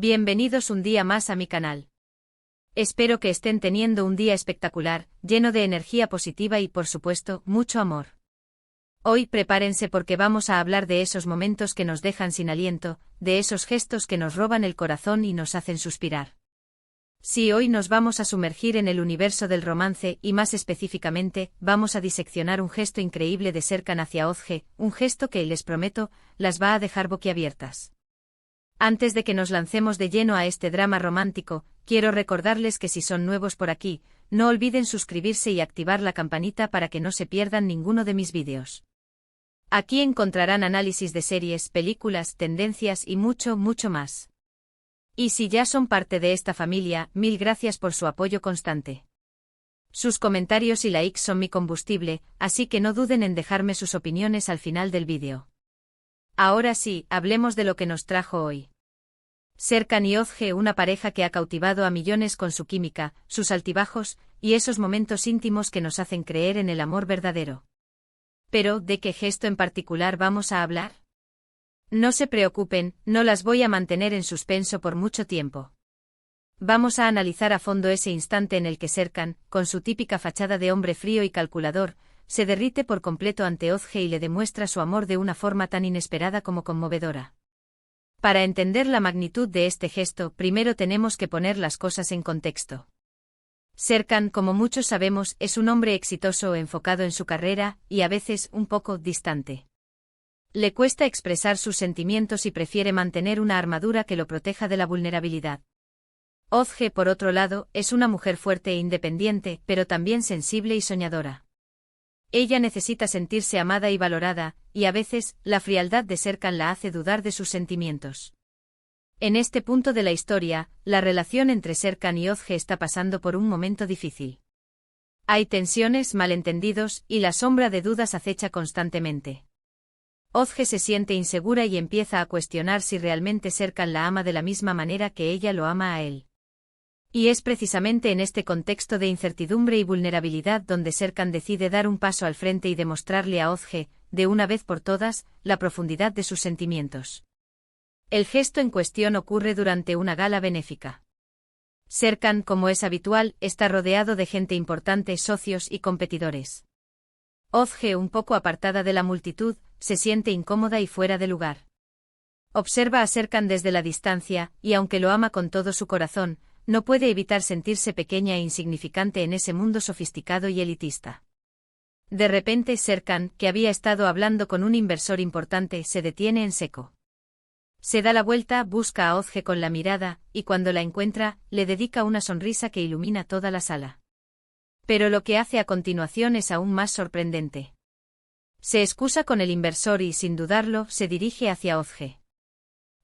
Bienvenidos un día más a mi canal. Espero que estén teniendo un día espectacular, lleno de energía positiva y por supuesto, mucho amor. Hoy prepárense porque vamos a hablar de esos momentos que nos dejan sin aliento, de esos gestos que nos roban el corazón y nos hacen suspirar. Sí, hoy nos vamos a sumergir en el universo del romance y más específicamente, vamos a diseccionar un gesto increíble de Serkan hacia Özge, un gesto que, les prometo, las va a dejar boquiabiertas. Antes de que nos lancemos de lleno a este drama romántico, quiero recordarles que si son nuevos por aquí, no olviden suscribirse y activar la campanita para que no se pierdan ninguno de mis vídeos. Aquí encontrarán análisis de series, películas, tendencias y mucho, mucho más. Y si ya son parte de esta familia, mil gracias por su apoyo constante. Sus comentarios y likes son mi combustible, así que no duden en dejarme sus opiniones al final del vídeo. Ahora sí, hablemos de lo que nos trajo hoy. Serkan y Özge, una pareja que ha cautivado a millones con su química, sus altibajos, y esos momentos íntimos que nos hacen creer en el amor verdadero. Pero, ¿de qué gesto en particular vamos a hablar? No se preocupen, no las voy a mantener en suspenso por mucho tiempo. Vamos a analizar a fondo ese instante en el que Serkan, con su típica fachada de hombre frío y calculador, se derrite por completo ante Özge y le demuestra su amor de una forma tan inesperada como conmovedora. Para entender la magnitud de este gesto, primero tenemos que poner las cosas en contexto. Serkan, como muchos sabemos, es un hombre exitoso enfocado en su carrera, y a veces un poco distante. Le cuesta expresar sus sentimientos y prefiere mantener una armadura que lo proteja de la vulnerabilidad. Özge, por otro lado, es una mujer fuerte e independiente, pero también sensible y soñadora. Ella necesita sentirse amada y valorada, y a veces, la frialdad de Serkan la hace dudar de sus sentimientos. En este punto de la historia, la relación entre Serkan y Özge está pasando por un momento difícil. Hay tensiones, malentendidos, y la sombra de dudas acecha constantemente. Özge se siente insegura y empieza a cuestionar si realmente Serkan la ama de la misma manera que ella lo ama a él. Y es precisamente en este contexto de incertidumbre y vulnerabilidad donde Serkan decide dar un paso al frente y demostrarle a Özge, de una vez por todas, la profundidad de sus sentimientos. El gesto en cuestión ocurre durante una gala benéfica. Serkan, como es habitual, está rodeado de gente importante, socios y competidores. Özge, un poco apartada de la multitud, se siente incómoda y fuera de lugar. Observa a Serkan desde la distancia, y aunque lo ama con todo su corazón, no puede evitar sentirse pequeña e insignificante en ese mundo sofisticado y elitista. De repente Serkan, que había estado hablando con un inversor importante, se detiene en seco. Se da la vuelta, busca a Özge con la mirada, y cuando la encuentra, le dedica una sonrisa que ilumina toda la sala. Pero lo que hace a continuación es aún más sorprendente. Se excusa con el inversor y, sin dudarlo, se dirige hacia Özge.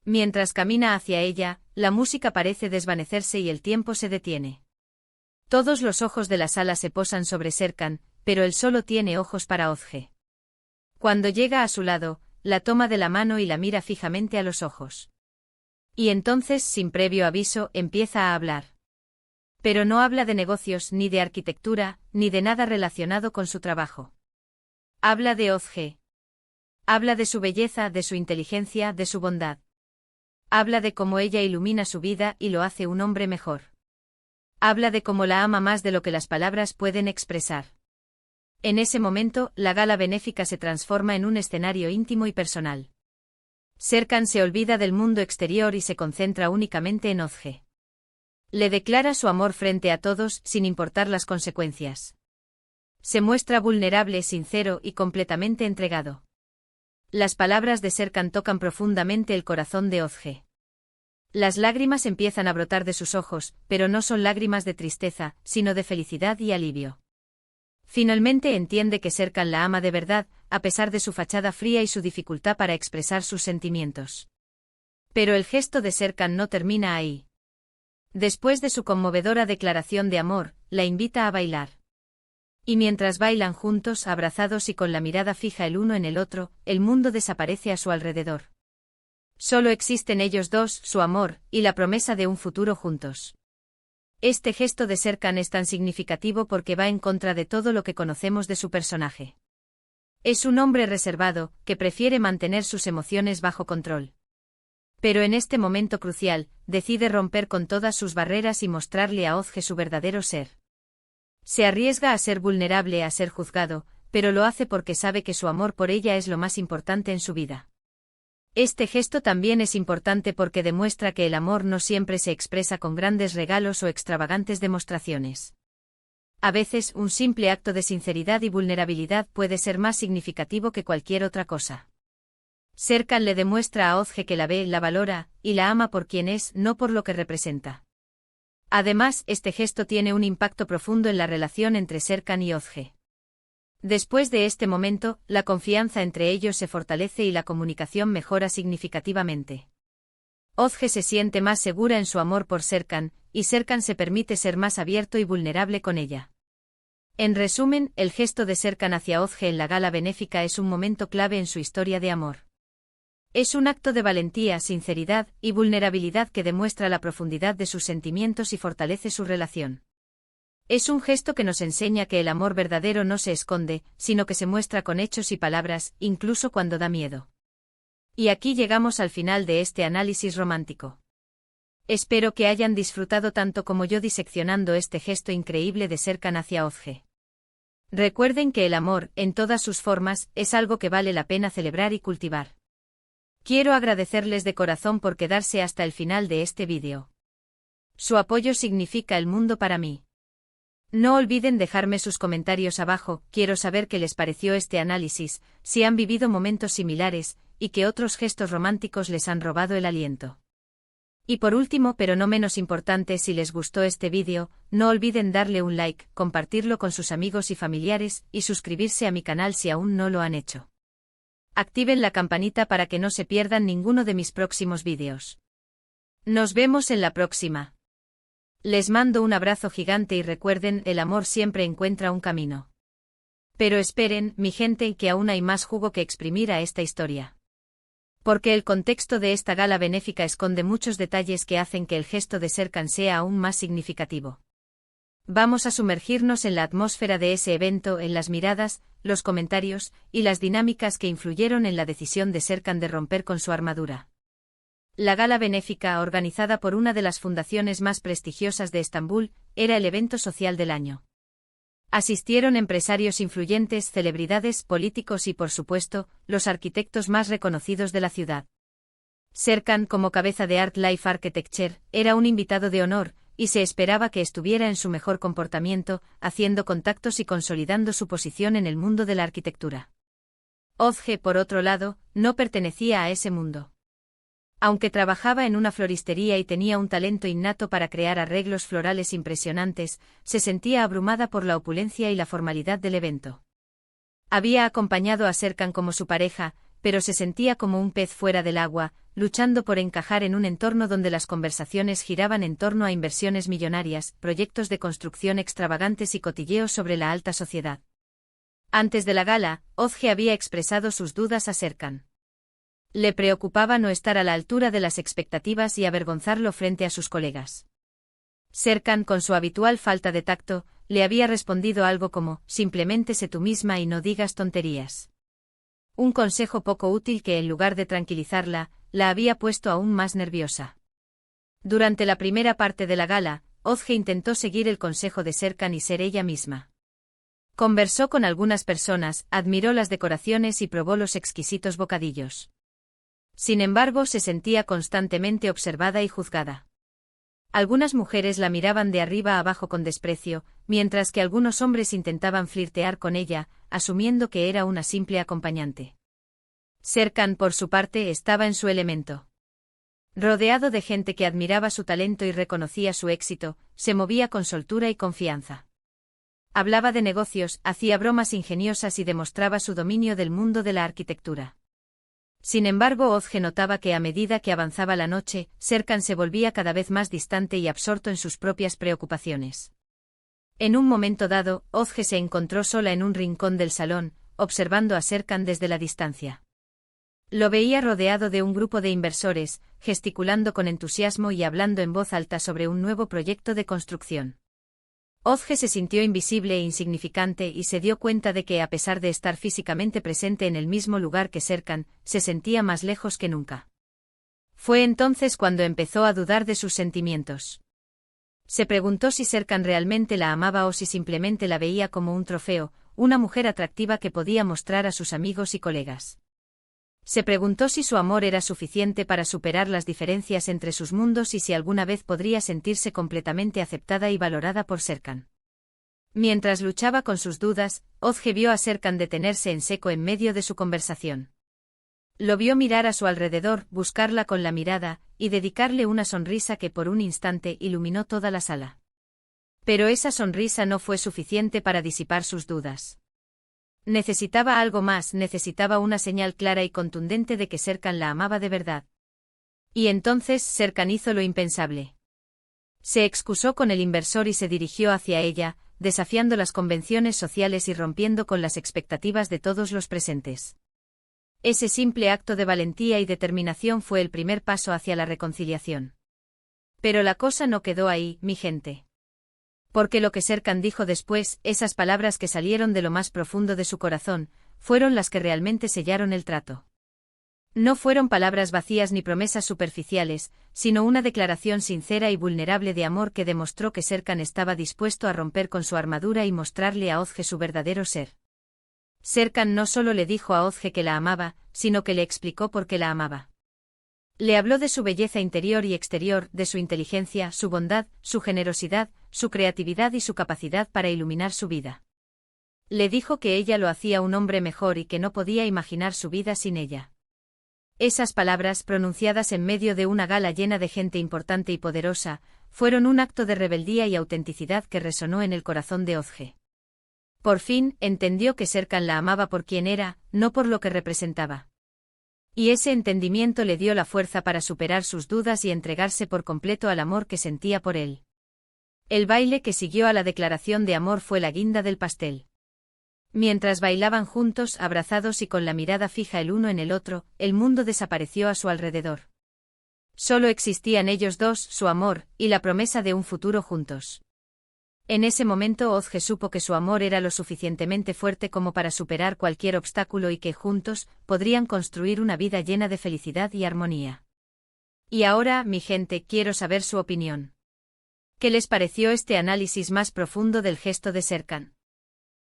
Mientras camina hacia ella, la música parece desvanecerse y el tiempo se detiene. Todos los ojos de la sala se posan sobre Serkan, pero él solo tiene ojos para Özge. Cuando llega a su lado, la toma de la mano y la mira fijamente a los ojos. Y entonces, sin previo aviso, empieza a hablar. Pero no habla de negocios, ni de arquitectura, ni de nada relacionado con su trabajo. Habla de Özge. Habla de su belleza, de su inteligencia, de su bondad. Habla de cómo ella ilumina su vida y lo hace un hombre mejor. Habla de cómo la ama más de lo que las palabras pueden expresar. En ese momento, la gala benéfica se transforma en un escenario íntimo y personal. Serkan se olvida del mundo exterior y se concentra únicamente en Özge. Le declara su amor frente a todos, sin importar las consecuencias. Se muestra vulnerable, sincero y completamente entregado. Las palabras de Serkan tocan profundamente el corazón de Özge. Las lágrimas empiezan a brotar de sus ojos, pero no son lágrimas de tristeza, sino de felicidad y alivio. Finalmente entiende que Serkan la ama de verdad, a pesar de su fachada fría y su dificultad para expresar sus sentimientos. Pero el gesto de Serkan no termina ahí. Después de su conmovedora declaración de amor, la invita a bailar. Y mientras bailan juntos, abrazados y con la mirada fija el uno en el otro, el mundo desaparece a su alrededor. Solo existen ellos dos, su amor, y la promesa de un futuro juntos. Este gesto de Serkan es tan significativo porque va en contra de todo lo que conocemos de su personaje. Es un hombre reservado, que prefiere mantener sus emociones bajo control. Pero en este momento crucial, decide romper con todas sus barreras y mostrarle a Ozge su verdadero ser. Se arriesga a ser vulnerable, a ser juzgado, pero lo hace porque sabe que su amor por ella es lo más importante en su vida. Este gesto también es importante porque demuestra que el amor no siempre se expresa con grandes regalos o extravagantes demostraciones. A veces, un simple acto de sinceridad y vulnerabilidad puede ser más significativo que cualquier otra cosa. Serkan le demuestra a Ozge que la ve, la valora, y la ama por quien es, no por lo que representa. Además, este gesto tiene un impacto profundo en la relación entre Serkan y Ozge. Después de este momento, la confianza entre ellos se fortalece y la comunicación mejora significativamente. Ozge se siente más segura en su amor por Serkan, y Serkan se permite ser más abierto y vulnerable con ella. En resumen, el gesto de Serkan hacia Ozge en la gala benéfica es un momento clave en su historia de amor. Es un acto de valentía, sinceridad y vulnerabilidad que demuestra la profundidad de sus sentimientos y fortalece su relación. Es un gesto que nos enseña que el amor verdadero no se esconde, sino que se muestra con hechos y palabras, incluso cuando da miedo. Y aquí llegamos al final de este análisis romántico. Espero que hayan disfrutado tanto como yo diseccionando este gesto increíble de Serkan hacia Ozge. Recuerden que el amor, en todas sus formas, es algo que vale la pena celebrar y cultivar. Quiero agradecerles de corazón por quedarse hasta el final de este vídeo. Su apoyo significa el mundo para mí. No olviden dejarme sus comentarios abajo, quiero saber qué les pareció este análisis, si han vivido momentos similares, y qué otros gestos románticos les han robado el aliento. Y por último, pero no menos importante, si les gustó este vídeo, no olviden darle un like, compartirlo con sus amigos y familiares, y suscribirse a mi canal si aún no lo han hecho. Activen la campanita para que no se pierdan ninguno de mis próximos vídeos. Nos vemos en la próxima. Les mando un abrazo gigante y recuerden, el amor siempre encuentra un camino. Pero esperen, mi gente, que aún hay más jugo que exprimir a esta historia. Porque el contexto de esta gala benéfica esconde muchos detalles que hacen que el gesto de Serkan sea aún más significativo. Vamos a sumergirnos en la atmósfera de ese evento, en las miradas, los comentarios, y las dinámicas que influyeron en la decisión de Serkan de romper con su armadura. La gala benéfica, organizada por una de las fundaciones más prestigiosas de Estambul, era el evento social del año. Asistieron empresarios influyentes, celebridades, políticos y, por supuesto, los arquitectos más reconocidos de la ciudad. Serkan, como cabeza de Art Life Architecture, era un invitado de honor, y se esperaba que estuviera en su mejor comportamiento, haciendo contactos y consolidando su posición en el mundo de la arquitectura. Ozge, por otro lado, no pertenecía a ese mundo. Aunque trabajaba en una floristería y tenía un talento innato para crear arreglos florales impresionantes, se sentía abrumada por la opulencia y la formalidad del evento. Había acompañado a Serkan como su pareja, pero se sentía como un pez fuera del agua, luchando por encajar en un entorno donde las conversaciones giraban en torno a inversiones millonarias, proyectos de construcción extravagantes y cotilleos sobre la alta sociedad. Antes de la gala, Ozge había expresado sus dudas a Serkan. Le preocupaba no estar a la altura de las expectativas y avergonzarlo frente a sus colegas. Serkan, con su habitual falta de tacto, le había respondido algo como, simplemente sé tú misma y no digas tonterías. Un consejo poco útil que, en lugar de tranquilizarla, la había puesto aún más nerviosa. Durante la primera parte de la gala, Ozge intentó seguir el consejo de Serkan y ser ella misma. Conversó con algunas personas, admiró las decoraciones y probó los exquisitos bocadillos. Sin embargo, se sentía constantemente observada y juzgada. Algunas mujeres la miraban de arriba a abajo con desprecio, mientras que algunos hombres intentaban flirtear con ella, asumiendo que era una simple acompañante. Serkan, por su parte, estaba en su elemento. Rodeado de gente que admiraba su talento y reconocía su éxito, se movía con soltura y confianza. Hablaba de negocios, hacía bromas ingeniosas y demostraba su dominio del mundo de la arquitectura. Sin embargo, Ozge notaba que a medida que avanzaba la noche, Serkan se volvía cada vez más distante y absorto en sus propias preocupaciones. En un momento dado, Ozge se encontró sola en un rincón del salón, observando a Serkan desde la distancia. Lo veía rodeado de un grupo de inversores, gesticulando con entusiasmo y hablando en voz alta sobre un nuevo proyecto de construcción. Ozge se sintió invisible e insignificante y se dio cuenta de que, a pesar de estar físicamente presente en el mismo lugar que Serkan, se sentía más lejos que nunca. Fue entonces cuando empezó a dudar de sus sentimientos. Se preguntó si Serkan realmente la amaba o si simplemente la veía como un trofeo, una mujer atractiva que podía mostrar a sus amigos y colegas. Se preguntó si su amor era suficiente para superar las diferencias entre sus mundos y si alguna vez podría sentirse completamente aceptada y valorada por Serkan. Mientras luchaba con sus dudas, Ozge vio a Serkan detenerse en seco en medio de su conversación. Lo vio mirar a su alrededor, buscarla con la mirada, y dedicarle una sonrisa que por un instante iluminó toda la sala. Pero esa sonrisa no fue suficiente para disipar sus dudas. Necesitaba algo más, necesitaba una señal clara y contundente de que Serkan la amaba de verdad. Y entonces Serkan hizo lo impensable. Se excusó con el inversor y se dirigió hacia ella, desafiando las convenciones sociales y rompiendo con las expectativas de todos los presentes. Ese simple acto de valentía y determinación fue el primer paso hacia la reconciliación. Pero la cosa no quedó ahí, mi gente. Porque lo que Serkan dijo después, esas palabras que salieron de lo más profundo de su corazón, fueron las que realmente sellaron el trato. No fueron palabras vacías ni promesas superficiales, sino una declaración sincera y vulnerable de amor que demostró que Serkan estaba dispuesto a romper con su armadura y mostrarle a Ozge su verdadero ser. Serkan no solo le dijo a Ozge que la amaba, sino que le explicó por qué la amaba. Le habló de su belleza interior y exterior, de su inteligencia, su bondad, su generosidad, su creatividad y su capacidad para iluminar su vida. Le dijo que ella lo hacía un hombre mejor y que no podía imaginar su vida sin ella. Esas palabras, pronunciadas en medio de una gala llena de gente importante y poderosa, fueron un acto de rebeldía y autenticidad que resonó en el corazón de Ozge. Por fin, entendió que Serkan la amaba por quien era, no por lo que representaba. Y ese entendimiento le dio la fuerza para superar sus dudas y entregarse por completo al amor que sentía por él. El baile que siguió a la declaración de amor fue la guinda del pastel. Mientras bailaban juntos, abrazados y con la mirada fija el uno en el otro, el mundo desapareció a su alrededor. Solo existían ellos dos, su amor, y la promesa de un futuro juntos. En ese momento Ozge supo que su amor era lo suficientemente fuerte como para superar cualquier obstáculo y que juntos podrían construir una vida llena de felicidad y armonía. Y ahora, mi gente, quiero saber su opinión. ¿Qué les pareció este análisis más profundo del gesto de Serkan?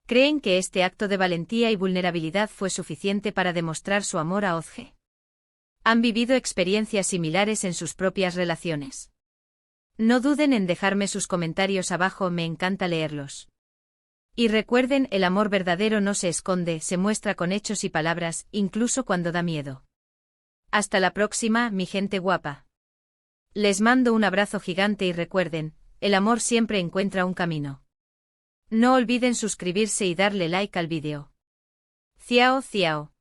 ¿Creen que este acto de valentía y vulnerabilidad fue suficiente para demostrar su amor a Ozge? ¿Han vivido experiencias similares en sus propias relaciones? No duden en dejarme sus comentarios abajo, me encanta leerlos. Y recuerden, el amor verdadero no se esconde, se muestra con hechos y palabras, incluso cuando da miedo. Hasta la próxima, mi gente guapa. Les mando un abrazo gigante y recuerden, el amor siempre encuentra un camino. No olviden suscribirse y darle like al vídeo. Ciao, ciao.